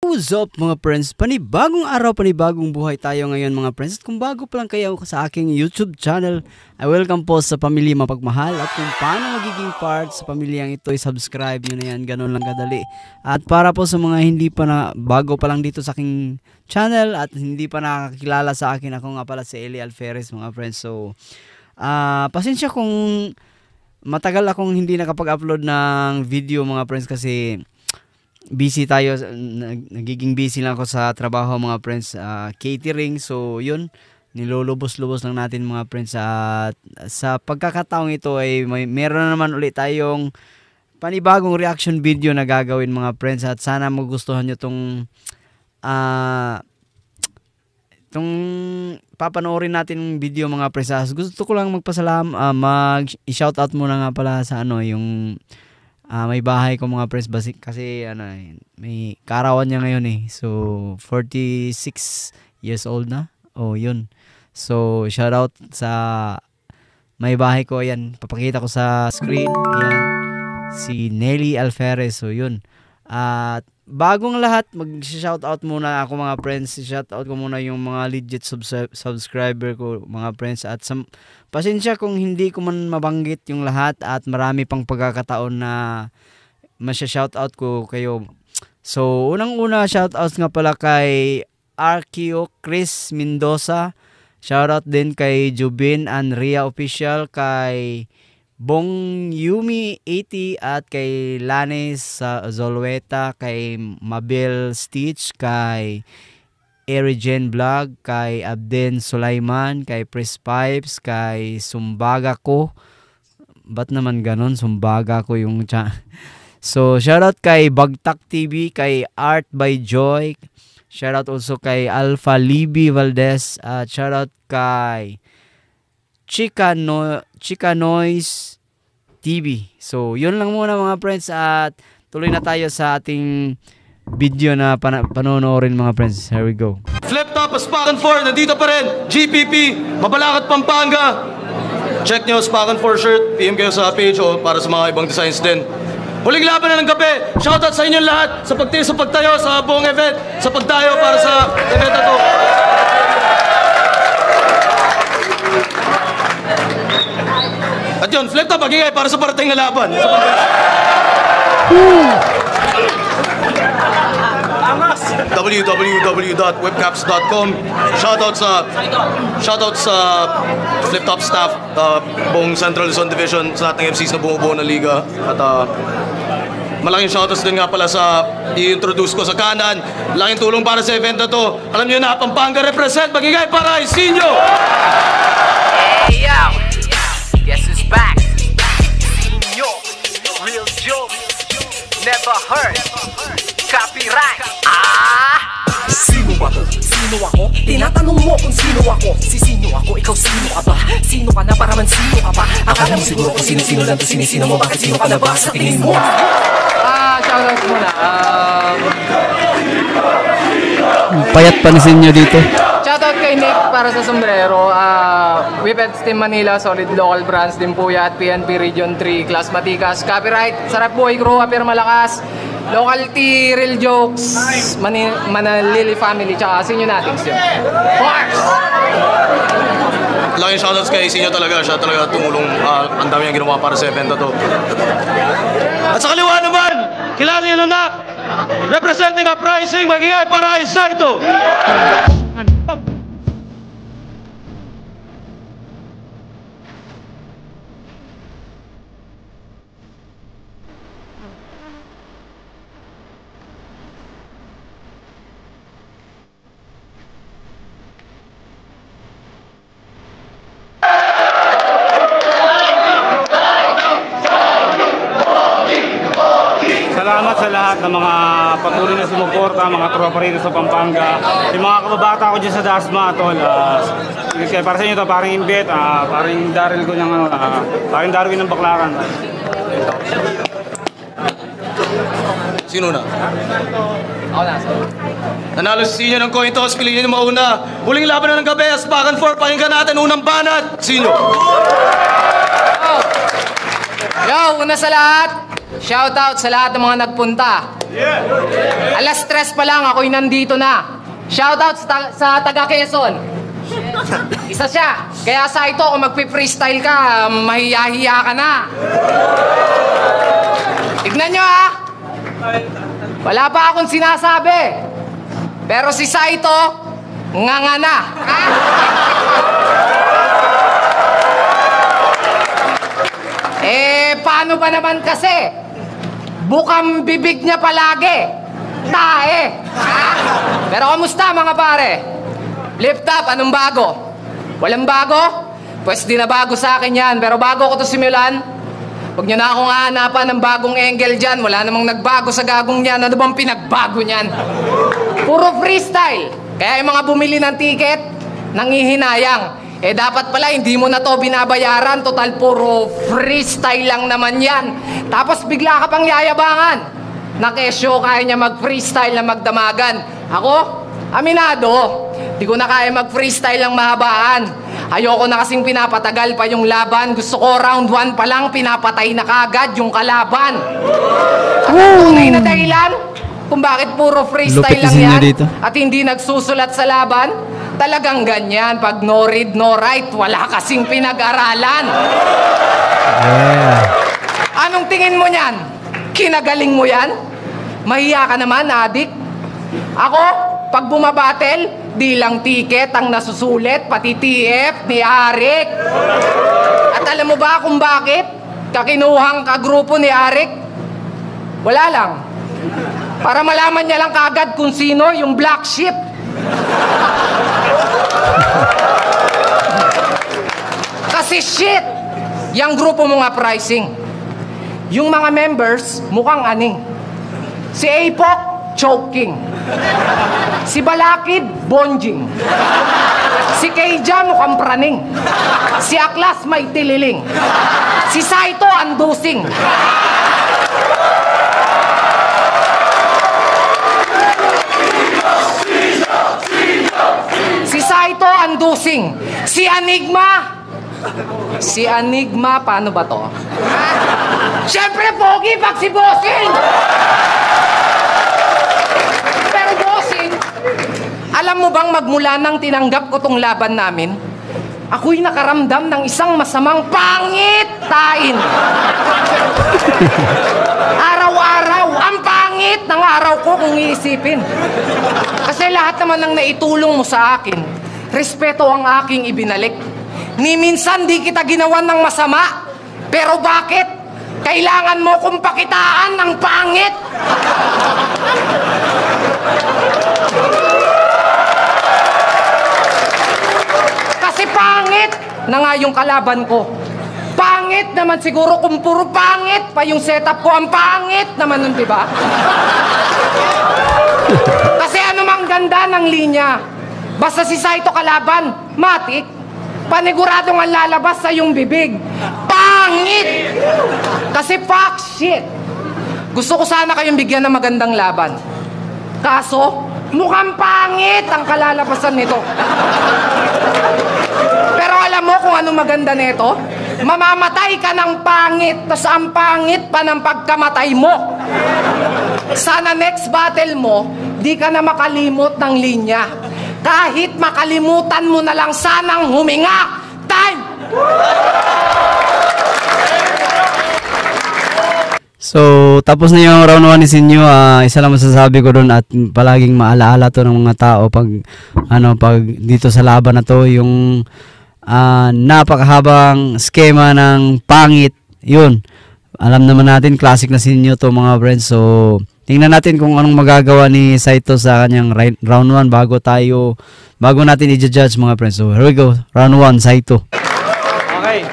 What's up mga friends? Panibagong araw, panibagong buhay tayo ngayon mga friends. At kung bago pa lang kayo sa aking YouTube channel, I welcome po sa Pamilya Mapagmahal. At kung paano magiging part sa pamilyang ito, subscribe nyo na yan, ganun lang kadali. At para po sa mga hindi pa na bago pa lang dito sa aking channel at hindi pa nakakilala sa akin, ako nga pala si Eli Alferez mga friends. So, pasensya kung matagal akong hindi nakapag-upload ng video mga friends kasi busy tayo, nagiging busy lang ako sa trabaho mga friends, catering. So yun, nilulubos-lubos lang natin mga friends. At sa pagkakataong ito ay meron naman ulit tayong panibagong reaction video na gagawin mga friends. At sana magustuhan nyo tong papanoorin natin video mga friends. Gusto ko lang mag-shoutout muna nga pala sa yung may bahay ko mga friends kasi may karawan niya ngayon So 46 years old na. Yun. So shout out sa may bahay ko. Ayan, papakita ko sa screen. Ayan, si Nelly Alferez. So yun. At bagong lahat, mag-shoutout muna ako mga friends. Shoutout ko muna yung mga legit subscriber ko mga friends. At pasensya kung hindi ko man mabanggit yung lahat at marami pang pagkakataon na masya-shoutout ko kayo. So unang-una, shoutouts nga pala kay Archio Chris Mendoza. Shoutout din kay Jubin Andrea Official, kay Bong Yumi 80 at kay Lanes Zolueta, kay Mabel Stitch, kay Erigen Vlog, kay Abden Sulaiman, kay Press Pipes, kay Sumbaga ko. Ba't naman ganon? Sumbaga ko yung So shoutout kay Bagtak TV, kay Art by Joy. Shoutout also kay Alpha Libby Valdez. At shoutout kay Chika Noise TV. So, yun lang muna mga friends at tuloy na tayo sa ating video na panonoorin mga friends. Here we go. Flip Top, Spakan 4, nandito pa rin. GPP, Mabalacat, Pampanga. Check nyo, Spakan 4 shirt. PM kayo sa page o para sa mga ibang designs din. Huling laban na ng gabi. Shoutout sa inyong lahat sa pagtayo sa buong event. Sa pagtayo para sa event na to. At yun, Flip Top, magigay para sa parating na laban. www.webcaps.com. Shoutout sa Flip Top staff, buong Central Luzon Division, sa lahat ng MCs na bumubuo ng liga. At malaking shoutouts din nga pala sa i-introduce ko sa kanan. Laking tulong para sa event na to. Alam nyo na, Pampanga represent, magigay para Isinyo! Hey yo, guess who's back? Isinyo, real joke, never heard, copyright. Sino ba to? Sino ako? Tinatanong mo kung sino ako. Si sino ako? Ikaw sino ka ba? Sino ka na para man sino ka ba? Akala mo siguro kung sino-sino lang to, sinisino mo. Bakit sino ka na ba sa tingin mo? Shoutout muna. Payat pansin nyo dito. Shoutout kay Nick para sa sombrero. Whippets Team Manila, Solid Local Brands din po yan. PNP Region 3, Class Matikas, Copyright, Sarap Buhay Crew, Apir Malakas, Locality, Real Jokes, Manalili Family, tsaka Sinyo Natics yun. Mars! Laking shoutouts kay Isinyo talaga. Siya talaga tumulong. Ang dami niyang ginawa para sa event na to. At sa kaliwa naman, kilala niyo na representing Uprising, magigay para isa ito. Salamat sa lahat ng mga patuloy na sumuporta, mga tropa rito sa Pampanga. Yung mga kababata ko dyan sa Dasma, tol. Para sa inyo to, paring Imbet, paring Daryl ko niyang paring Darwin ng Baklaran. Sino na? Ako na. Nanalo si Sinyo ng coin toss, piliin mo mauna. Huling laban na ng gabi, Spakan 4, pakinggan natin unang banat. Sinyo? Yo, una sa lahat, shoutout sa lahat ng mga nagpunta. Alas 3 pa lang, ako'y nandito na. Shoutout sa taga Quezon. Isa siya. Kaya sa ito, kung magpi-freestyle ka, mahiya-hiya ka na. Tignan nyo ha. Wala pa akong sinasabi. Pero si Saito, nganga na. Paano ba naman kasi? Bukang bibig niya palagi. Tae. Pero kamusta mga pare? Lift up, anong bago? Walang bago? Pwes di na bago sa akin yan. Pero bago ko to simulan, huwag nyo na akong hahanapan ng bagong angle dyan. Wala namang nagbago sa gagong yan. Ano bang pinagbago niyan? Puro freestyle. Kaya yung mga bumili ng ticket, nangihinayang. Dapat pala hindi mo na to binabayaran. Total puro freestyle lang naman yan. Tapos bigla ka pang yayabangan na kesyo kaya niya mag-freestyle na magdamagan. Ako, aminado, di ko na kaya mag-freestyle ng mahabaan. Ayoko na kasing pinapatagal pa yung laban. Gusto ko round 1 pa lang pinapatay na kagad yung kalaban. At ang tunay na dahilan kung bakit puro freestyle lang yan at hindi nagsusulat sa laban, talagang ganyan. Pag no read, no write, wala kasing pinag-aralan. Anong tingin mo niyan? Kinagaling mo yan? Mahiya ka naman, adik. Ako, pag bumabattle, di lang ticket ang nasusulit, pati TF ni Arik. At alam mo ba kung bakit kakinuhang kagrupo ni Arik? Wala lang. Para malaman niya lang kagad kung sino yung black sheep. Kasi shit, yung grupo mo nga pricing. Yung mga members, mukhang aning. Si Apok, choking. Si Balakid, bonjing. Si Keija, mukhang praning. Si Aklas, may tililing. Si Saito, andusing. Si Saito, andusing. Si Enigma, paano ba to? Siyempre, pogi pag si Bossing! Pero Bossing, alam mo bang magmula nang tinanggap ko tong laban namin, ako'y nakaramdam ng isang masamang pangitain. Araw-araw, ang pangit ng araw ko kung iisipin. Kasi lahat naman ng naitulong mo sa akin, respeto ang aking ibinalik. Ni minsan di kita ginawan ng masama, pero bakit? Kailangan mo kong pakitaan ng pangit. Kasi pangit na nga yung kalaban ko. Pangit naman siguro kung puro pangit pa yung setup ko. Ang pangit naman nun, diba? Kasi ano mang ganda ng linya, basta si Saito kalaban, matik, paniguradong ang lalabas sa iyong bibig. Pangit! Kasi fuck shit. Gusto ko sana kayong bigyan ng magandang laban. Kaso, mukhang pangit ang kalalabasan nito. Pero alam mo kung ano maganda nito? Mamamatay ka ng pangit, tas ang pangit pa ng pagkamatay mo. Sana next battle mo, di ka na makalimot ng linya. Kahit makalimutan mo na lang sanang huminga. Time! So, tapos na yung round 1 ni Sinyo. Isa lang masasabi ko doon at palaging maalaala to ng mga tao pag dito sa laban na to, yung napakahabang skema ng pangit. Yun. Alam naman natin, classic na Sinyo to mga friends. So, tingnan natin kung anong magagawa ni Saito sa kanyang round 1 bago natin i-judge mga friends. So, here we go. Round 1, Saito. Okay.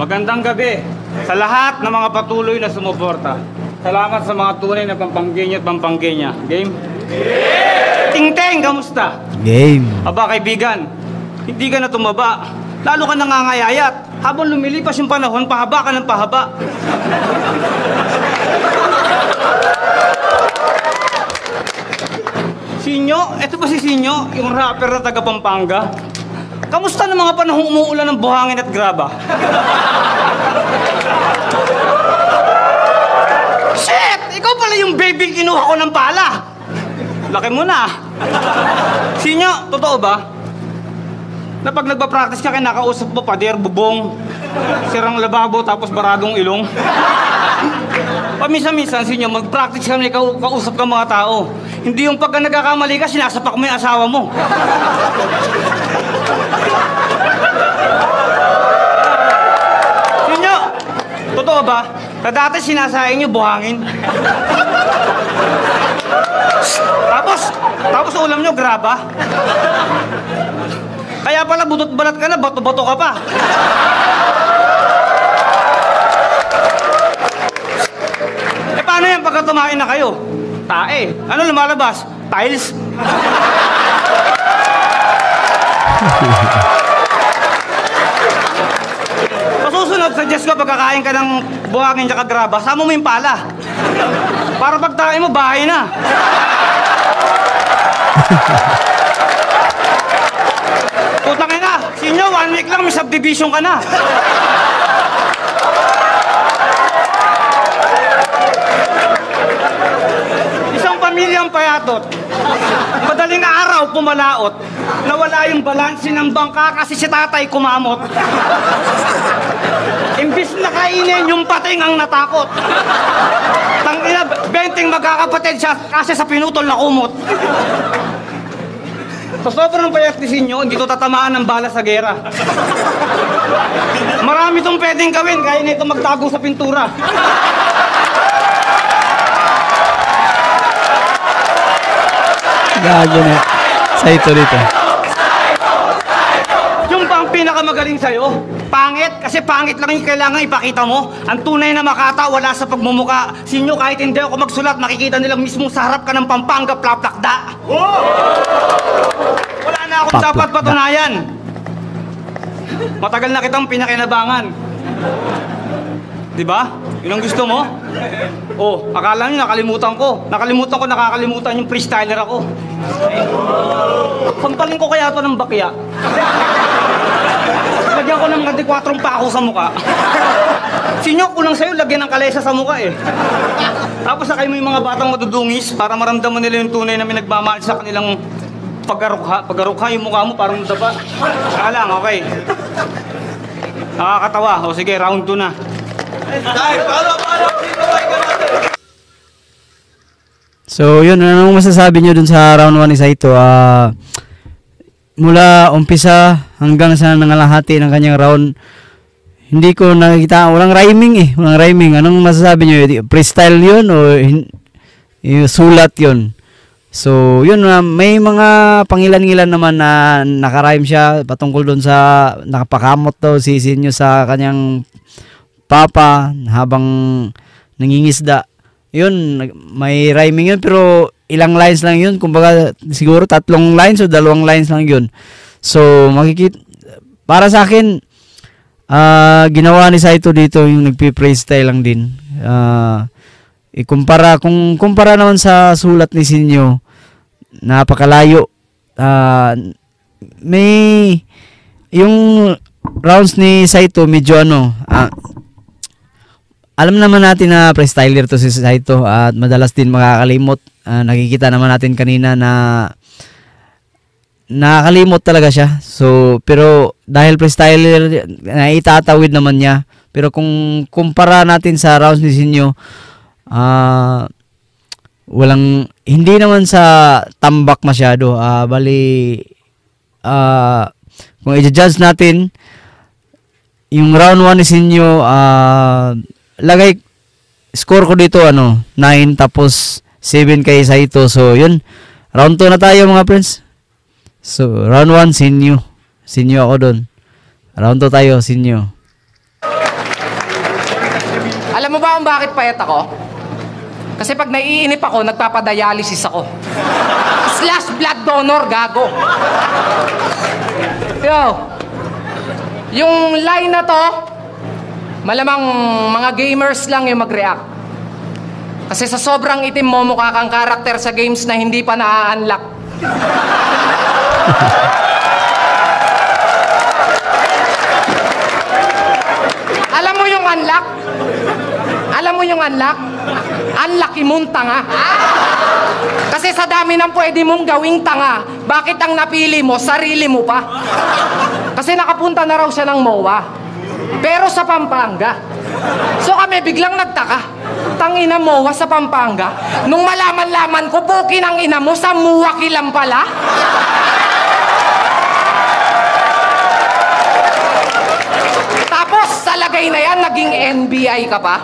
Magandang gabi sa lahat ng mga patuloy na sumuporta. Salamat sa mga tunay na Pampanggenyo at Pampangkenya. Game? Ting-teng, kamusta? Game. Aba kaibigan, hindi ka na tumaba. Lalo ka nangangayayat. Habang lumilipas yung panahon, pahaba ka ng pahaba. Sinyo? Ito ba si Sinyo? Yung rapper na taga Pampanga? Kamusta ng mga panahong umuulan ng buhangin at graba? baby, kinuha ko ng pala. Laki mo na. Sinyo, totoo ba? Na pag nagpa-practice ka, kinakausap mo, pader, bubong, sirang lababo, tapos baradong ilong. Paminsan-minsan, sinyo, mag-practice kami, kausap ka mga tao. Hindi yung pagka nagkakamali ka, sinasapak mo yung asawa mo. Sinyo, totoo ba? Na dati sinasahin nyo, buhangin. Tapos ulam nyo, graba. Kaya pala butot-balat ka na, bato-bato ka pa. Eh paano yan pagka tumain na kayo? Tae. Ano lumalabas? Tiles? Pasusunod, suggest ko pagkakain ka ng buhangin tsaka graba, sama mo yung pala. Para pag tae mo, bahay na. Putang ina, sinyo, 1 week lang may subdivision ka na. Isang pamilyang payatot, madaling araw pumalaot, nawala yung balanse ng bangka kasi si tatay kumamot. Imbis na kainin, yung pating ang natakot. Tangina, 20 magkakapatid siya kasi sa pinutol na kumot. Sa sobrang payatisin nyo, hindi to tatamaan ng bala sa gera. Marami tong pwedeng gawin, kaya nito magtago sa pintura. Gago na. Saito dito. Yung pang pinakamagaling sa'yo, pangit, kasi pangit lang yung kailangan ipakita mo. Ang tunay na makata, wala sa pagmumuka. Sinyo, kahit hindi ako magsulat, makikita nilang mismo sa harap ka ng Pampanga, plaplakda. Wala na akong dapat patunayan. Matagal na kitang pinakinabangan. Diba? Yun ang gusto mo? Oh, akala nyo nakalimutan ko. Nakakalimutan yung freestyler ako. Pampaling ko kaya ito ng bakya. Lagyan ko ng 24 pa ako sa muka. Sinyo, kulang sa'yo, lagyan ng kalesa sa muka eh. Tapos sakay mo yung mga batang madudungis para maramdaman nila yung tunay na may nagmamahal sa kanilang paggarukha yung mukha mo parang daba. Saka lang, okay. Nakakatawa. O sige, round 2 na. So, yun. Anong masasabi nyo dun sa round 1 ni Saito? Mula umpisa hanggang sa nangalahati ng kanyang round, hindi ko nakikita. Walang rhyming eh. Walang rhyming. Anong masasabi nyo? Freestyle yun o sulat yun? So, yun, may mga pangilan-ngilan naman na nakarhyme siya patungkol doon sa nakapakamot daw si Sinyo sa kanyang papa habang nangingisda. Yun, may rhyming yun pero ilang lines lang yun. Kumbaga, siguro 3 lines o 2 lines lang yun. So, para sa akin, ginawa ni Saito dito yung nagpi-freestyle lang din. Kung kumpara naman sa sulat ni Sinyo, napakalayo. May yung rounds ni Saito medyo alam naman natin na freestyler to si Saito at madalas din makakalimot. Nakikita naman natin kanina na nakakalimot talaga siya. So, pero dahil freestyler, naitatawid naman niya. Pero kung kumpara natin sa rounds ni Sinyo, hindi naman sa tambak masyado. Kung i-judge natin yung round 1 ni Sinyo, score ko dito 9 tapos 7 kay Saito. So yun, round 2 na tayo mga friends. So round 1 Sinyo ako doon. Round 2 tayo Sinyo. Alam mo ba kung bakit payat ako? Kasi pag naiinip ako, nagpapadialysis ako. / blood donor, gago. Yo, yung line na to, malamang mga gamers lang yung mag-react. Kasi sa sobrang itim mo, mukha kang karakter sa games na hindi pa na-unlock. Alam mo yung unlock? Ang laki mong tanga. Kasi sa dami ng pwede mong gawing tanga, bakit ang napili mo, sarili mo pa? Kasi nakapunta na raw siya ng MOA. Pero sa Pampanga. So kami biglang nagtaka. Tangina MOA sa Pampanga. Nung malaman-laman ko, pukin ang ina mo, sa MUA kilang pala. Tapos sa lagay na yan, naging NBI ka pa?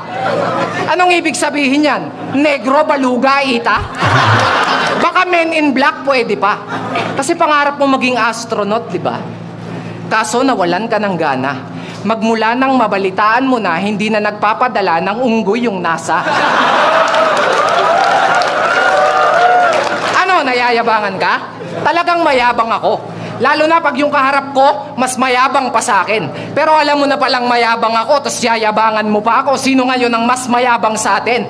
Anong ibig sabihin yan? Negro, baluga, ita? Baka Men in Black pwede pa. Kasi pangarap mo maging astronaut, di ba? Kaso nawalan ka ng gana. Magmula nang mabalitaan mo na hindi na nagpapadala ng unggoy yung NASA. Ano, nayayabangan ka? Talagang mayabang ako. Lalo na pag yung kaharap ko, mas mayabang pa sa akin. Pero alam mo na palang mayabang ako, tapos yayabangan mo pa ako. Sino ngayon ang mas mayabang sa atin?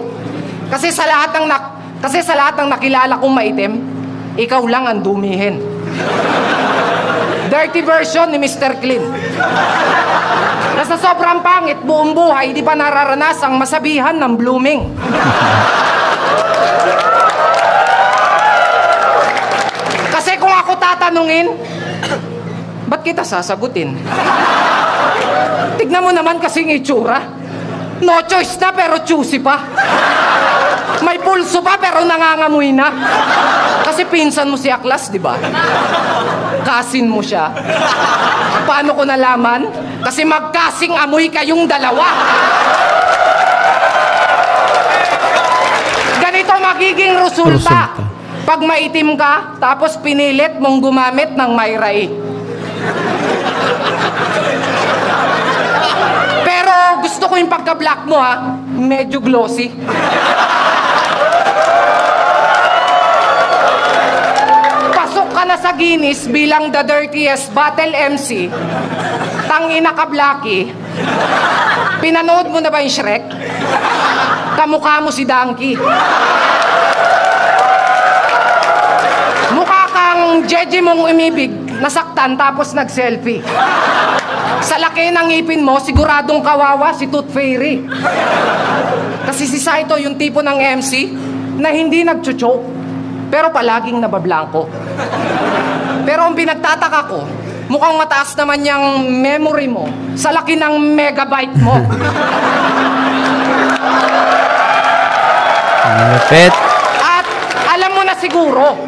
Kasi sa lahat ng nakilala kong maitim, ikaw lang ang dumihin. Dirty version ni Mr. Clean. Na sa sobrang pangit, buong buhay, di pa nararanasang masabihan ng blooming. Kasi kung ako tatanungin, ba't kita sasagutin? Tignan mo naman kasing itsura. No choice na pero choosy pa. May pulso pa pero nangangamoy na. Kasi pinsan mo si Aklas, di ba? Kasin mo siya. Paano ko nalaman? Kasi magkasing amoy kayong dalawa. Ganito magiging resulta. Pag maitim ka, tapos pinilit mong gumamit ng Myra-E. Pero gusto ko yung pagka-black mo, ha? Medyo glossy. Pasok ka na sa Guinness bilang the dirtiest battle MC. Tangina ka, Blackie. Pinanood mo na ba yung Shrek? Kamukha mo si Donkey. Mukha kang Jeje mong umibig, nasaktan tapos nag-selfie. Sa laki ng ngipin mo, siguradong kawawa si Tooth Fairy. Kasi si Saito yung tipo ng MC na hindi nag-choke, pero palaging nabablangko. Pero ang pinagtataka ko, mukhang mataas naman yung memory mo sa laki ng megabyte mo. Malapit. At alam mo na siguro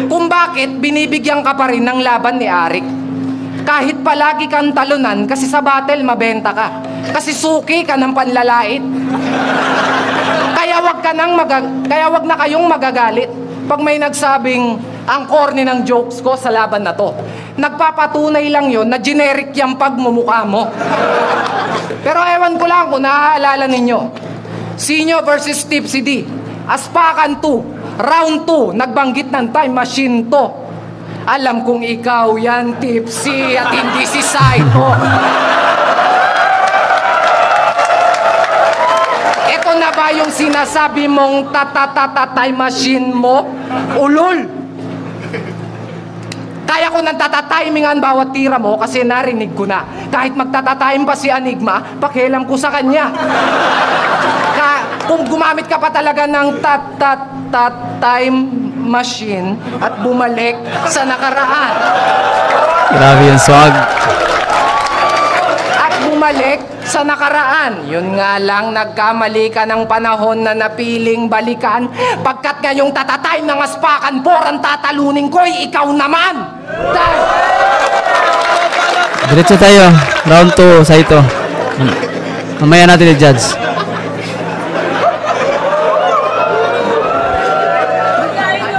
kung bakit binibigyan ka pa rin ng laban ni Arik. Kahit palagi kang talunan kasi sa battle mabenta ka. Kasi suki ka ng panlalait. Kaya wag na kayong magagalit pag may nagsabing ang corny ng jokes ko sa laban na to. Nagpapatunay lang yon na generic yung pagmumukha mo. Pero ewan ko lang kung naaalala ninyo. Sinyo versus Tipsy D. Aspakan 2. Round 2. Nagbanggit ng time machine to. Alam kong ikaw yan, Tipsy, at hindi si Saito. Ito na ba yung sinasabi mong time machine mo? Ulol! Kaya ko nang tatatimingan bawat tira mo kasi narinig ko na. Kahit magtatatime pa si Enigma, pakialam ko sa kanya. Kung gumamit ka pa talaga ng time machine at bumalik sa nakaraan. Grabe yung swag. At bumalik sa nakaraan. Yun nga lang, nagkamali ka ng panahon na napiling balikan. Pagkat ngayong tatatime ng Aspakan 4 ang tatalunin ko, ikaw naman! Diretso tayo. Round 2, Saito. Mamaya natin i-judge.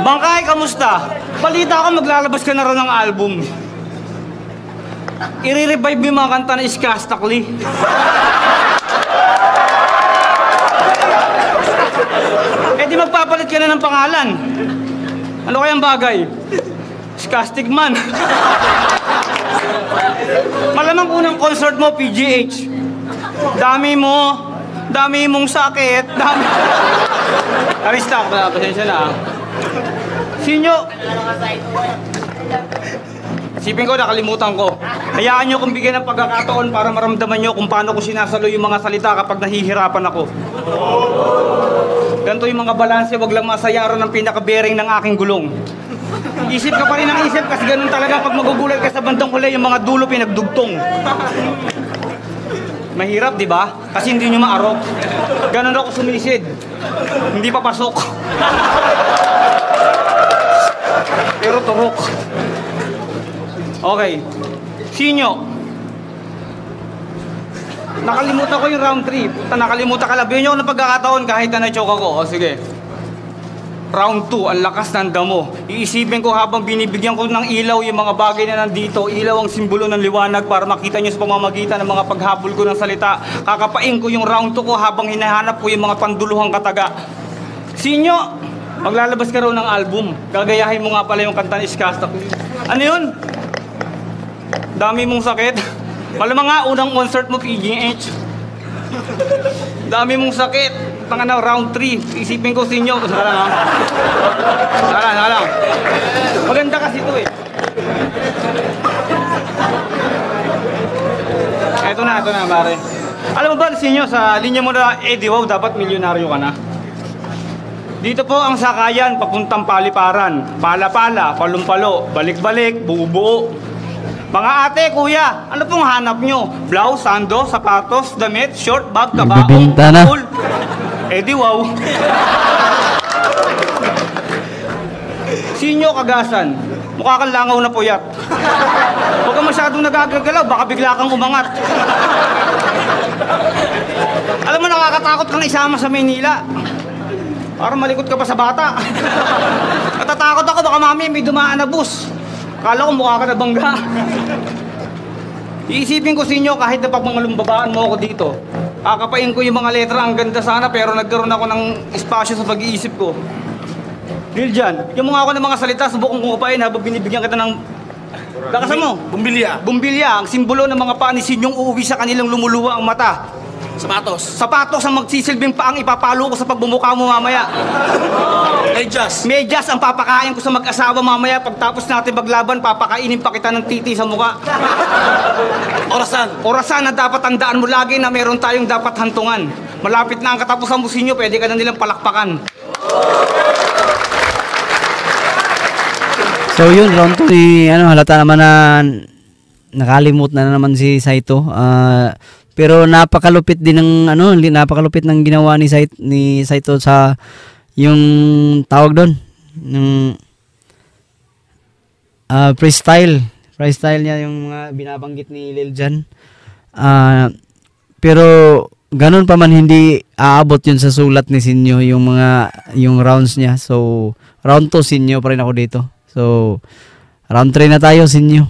Bangkay, kamusta? Balita ko maglalabas ka na rin ng album. I-revive mo yung mga kanta na Iskastakli. Eh di magpapalit ka na ng pangalan. Ano kayang bagay? Iskastic man. Malamang unang concert mo, PGH. Dami mong sakit. Arista, pasensya na. Sinyo. Isipin ko, nakalimutan ko. Hayaan nyo kung bigyan ng pagkakataon para maramdaman nyo kung paano ko sinasalo yung mga salita kapag nahihirapan ako. Ganito yung mga balanse, wag lang masayaran ng pinaka-bearing ng aking gulong. Isip ka pa rin ng isip kasi ganun talaga pag magugulat ka sa bandang huli, yung mga dulo pinagdugtong. Mahirap, di ba? Kasi hindi nyo maarok. Ganun ako sumisid. Hindi papasok. Pero turok. Okay. Sinyo. Nakalimutan ko yung round 3. Nakalimutan ka lang. Bigyan nyo ako ng pagkakataon kahit na na-choke ako. O sige. Round 2, ang lakas ng damo. Iisipin ko habang binibigyan ko ng ilaw yung mga bagay na nandito. Ilaw ang simbolo ng liwanag para makita nyo sa pamamagitan ng mga paghabol ko ng salita. Kakapain ko yung round 2 ko habang hinahanap ko yung mga panduluhang kataga. Sinyo, maglalabas ka raw ng album. Gagayahin mo nga pala yung kanta ni Iskasta. Ano yun? Dami mong sakit. Malamang nga, unang concert mo, PGH. Dami mong sakit. Tanga round 3. Isipin ko sinyo. Saka lang ha. Saka lang. Maganda kasi ito eh. Ito na pare. Alam mo ba sinyo, sa linya mo na Eddie Wow, dapat milyonaryo ka na. Dito po ang sakayan, papuntang paliparan. Pala-pala, palumpalo, balik-balik, buo-buo. Mga ate, kuya, ano pong hanap nyo? Blouse, sando, sapatos, damit, short, bag, kabaong, Nagbibinta na. pool. Eddie Wow. Sinyo kagasan, mukha kang langaw na puyat. Huwag kang masyadong nagagagalaw, baka bigla kang umangat. Alam mo, nakakatakot kang isama sa Maynila. Parang malikot ka pa sa bata. Natatakot ako, baka mami may dumaan na bus. Akala ko mukha ka na bangga. Iisipin ko sa inyo kahit na pagmangalumbabaan mo ako dito. Kakapain ko yung mga letra, ang ganda sana pero nagkaroon ako ng espasyo sa pag-iisip ko. Dahil dyan, yung mga ako ng mga salita, subukan kong kapain habang binibigyan kita ng... Lakasan mo! Bumbilya. Bumbilya, ang simbolo ng mga panisin yung uuwi sa kanilang lumuluwa ang mata. Sapatos ang magsisilbing paang ipapalo ko sa pagbumuka mo mamaya. Medyas ang papakain ko sa mag-asawa mamaya. Pagtapos natin maglaban, papakainin pa kita ng titi sa muka. Orasan na dapat tandaan mo lagi na meron tayong dapat hantungan. Malapit na ang katapusan mo sinyo, pwede ka na nilang palakpakan. So yun, round 2 halata naman na nakalimut na naman si Saito. Pero napakalupit din ng napakalupit ng ginawa ni Saito sa yung tawag doon ng freestyle niya, yung mga binabanggit ni Lil Jan. Pero ganun pa man hindi aabot yun sa sulat ni Sinyo yung rounds niya. So round 2 Sinyo pa rin ako dito. So round 3 na tayo, Sinyo.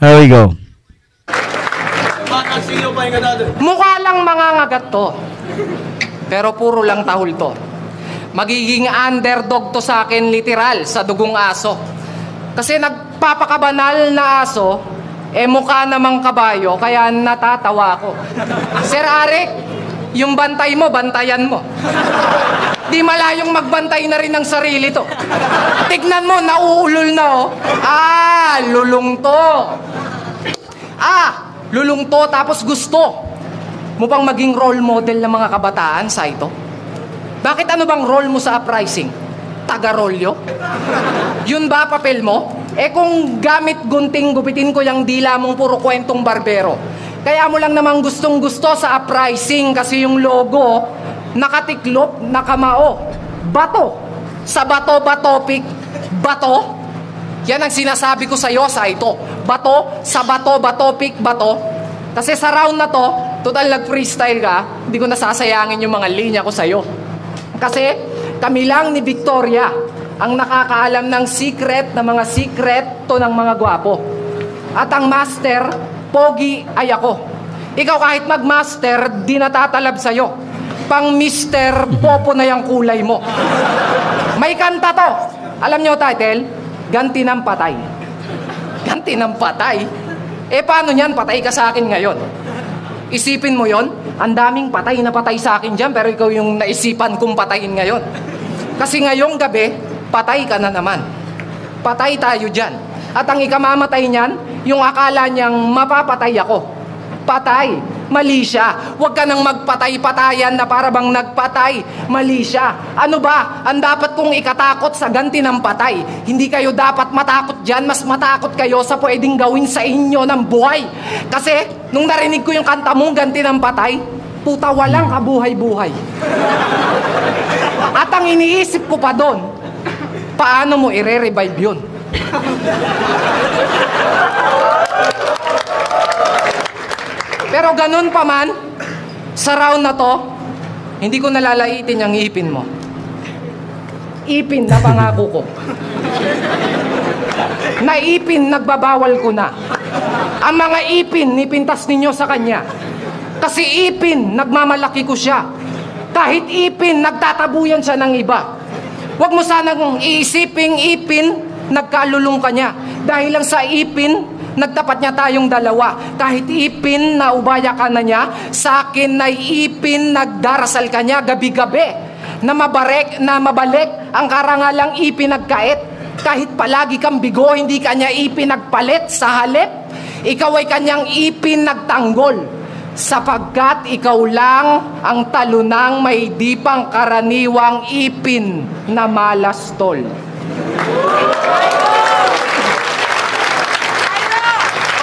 Here we go. Mukha lang mangangagat to. Pero puro lang tahol to. Magiging underdog to sa akin literal sa dugong aso. Kasi nagpapakabanal na aso, mukha namang kabayo, kaya natatawa ako. Sir Arik, yung bantay mo, bantayan mo. Di malayong magbantay na rin ng sarili to. Tignan mo, nauulol na oh. Lulong to. Lulong to, tapos gusto mo pang maging role model ng mga kabataan, Saito? Bakit ano bang role mo sa uprising? Taga-rolyo? Yun ba papel mo? Kung gamit gunting gupitin ko yung dila mong puro kwentong barbero. Kaya mo lang namang gustong-gusto sa uprising kasi yung logo nakatiklop, nakamao. Bato. Sa bato-batopic. Bato. Yan ang sinasabi ko sa'yo, Saito. Bato, sa bato, batopic, bato. Kasi sa round na to, total nag-freestyle ka, hindi ko nasasayangin yung mga linya ko sa'yo. Kasi kami lang ni Victoria ang nakakaalam ng secret na mga secret to ng mga gwapo. At ang master, pogi ay ako. Ikaw kahit mag-master, di natatalab sa'yo. Pang mister, popo na yung kulay mo. May kanta to. Alam nyo title? Ganti ng patay. Ganti ng patay? Paano yan? Patay ka sa akin ngayon. Isipin mo yon. Ang daming patay na patay sa akin dyan, pero ikaw yung naisipan kong patayin ngayon. Kasi ngayong gabi, patay ka na naman. Patay tayo dyan. At ang ikamamatay niyan, yung akala niyang mapapatay ako. Patay. Mali siya. Huwag ka nang magpatay-patayan na para bang nagpatay. Mali siya. Ano ba? Ang dapat kong ikatakot sa ganti ng patay. Hindi kayo dapat matakot dyan. Mas matakot kayo sa pwedeng gawin sa inyo ng buhay. Kasi, nung narinig ko yung kanta mong ganti ng patay, puta, walang kabuhay-buhay. At ang iniisip ko pa doon, paano mo i-revive yun? Pero ganun pa man, sa round na to, hindi ko nalalaitin yung ipin mo. Ipin na pangako ko. Na ipin, nagbabawal ko na. Ang mga ipin, nipintas ninyo sa kanya. Kasi ipin, nagmamalaki ko siya. Kahit ipin, nagtatabuyan siya ng iba. Huwag mo sanang iisiping ipin, nagkalulong ka niya. Dahil lang sa ipin, nagtapat niya tayong dalawa. Kahit ipin, naubaya ka na niya. Sa akin na ipin, nagdarasal ka niya gabi-gabi. Na mabalik ang karangalang ipin nagkait. Kahit palagi kang bigo, hindi kanya ipin nagpalit sa halip. Ikaw ay kanyang ipin nagtanggol. Sapagkat ikaw lang ang talunang may di pang karaniwang ipin na malastol.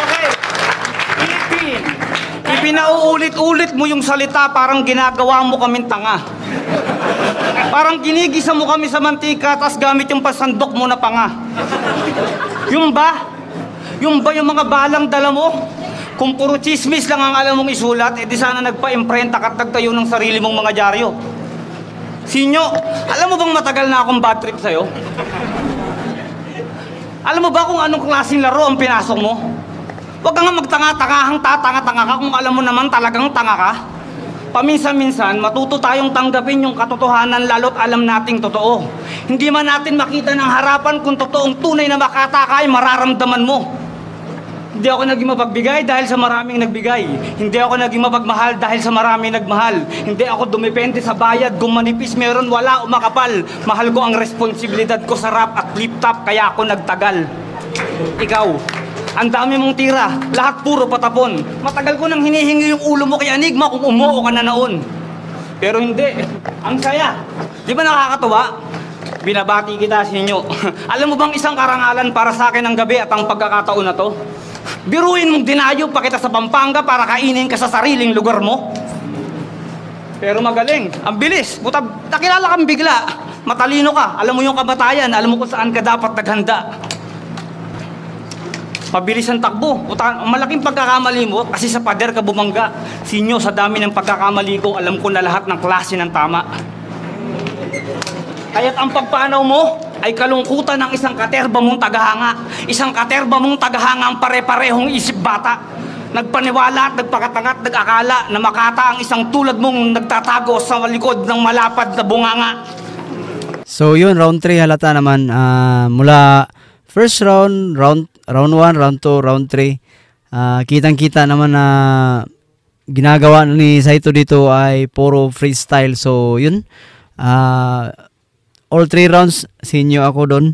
Okay. Ipinauulit-ulit mo yung salita, parang ginagawa mo kaming tanga. Parang ginigisa mo kami sa mantika, tas gamit yung pasandok mo na panga. Yung ba? Yung mga balang dala mo? Kung puro chismis lang ang alam mong isulat, edi sana nagpa-imprenta at nagtayo ng sarili mong mga dyaryo. Sinyo, alam mo bang matagal na akong bad trip sa'yo? Alam mo ba kung anong klaseng laro ang pinasok mo? Huwag ka nga magtanga-tangahang tatanga-tanga ka kung alam mo naman talagang tanga ka. Paminsan-minsan, matuto tayong tanggapin yung katotohanan lalo't alam nating totoo. Hindi man natin makita ng harapan kung totoong tunay na makata ka ay mararamdaman mo. Hindi ako naging mapagbigay dahil sa maraming nagbigay. Hindi ako naging mapagmahal dahil sa maraming nagmahal. Hindi ako dumepende sa bayad. Kung manipis meron, wala o makapal. Mahal ko ang responsibilidad ko sa rap at flip-top, kaya ako nagtagal. Ikaw, ang dami mong tira, lahat puro patapon. Matagal ko nang hinihingi yung ulo mo kay Enigma kung umuo ka na naon. Pero hindi, ang saya. Di ba nakakatuwa? Binabati kita sa inyo. Alam mo bang isang karangalan para sa akin ang gabi at ang pagkakataon na to? Biruin mong dinayo pa kita sa Pampanga para kainin ka sa sariling lugar mo. Pero magaling, ang bilis. Buta, nakilala kang bigla. Matalino ka, alam mo yung kabatayan, alam mo kung saan ka dapat naghanda. Mabilis ang takbo. Buta, ang malaking pagkakamali mo kasi sa pader ka bumangga. Sinyo, sa dami ng pagkakamali ko, alam ko na lahat ng klase ng tama. Kaya't ang pagpanaw mo ay kalungkutan ng isang katerba mong tagahanga. Isang katerba mong tagahanga ang pare-parehong isip bata. Nagpaniwala at nagpakatangat, nag-akala na makata ang isang tulad mong nagtatago sa likod ng malapad na bunganga. So yun, round 3 halata naman. Mula first round, round 1, round 2, round 3. Kitang-kita naman na ginagawa ni Saito dito ay puro freestyle. So yun, all 3 rounds, sinyo ako doon.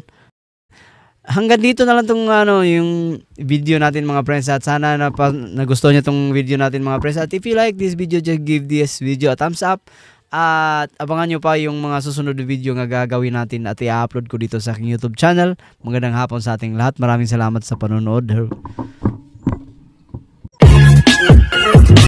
Hanggang dito na lang tong yung video natin mga friends, at sana nagustuhan niyo tong video natin mga friends. At if you like this video, just give this video a thumbs up. At abangan nyo pa yung mga susunod na video nga gagawin natin at i-upload ko dito sa aking YouTube channel. Magandang hapon sa ating lahat. Maraming salamat sa panonood.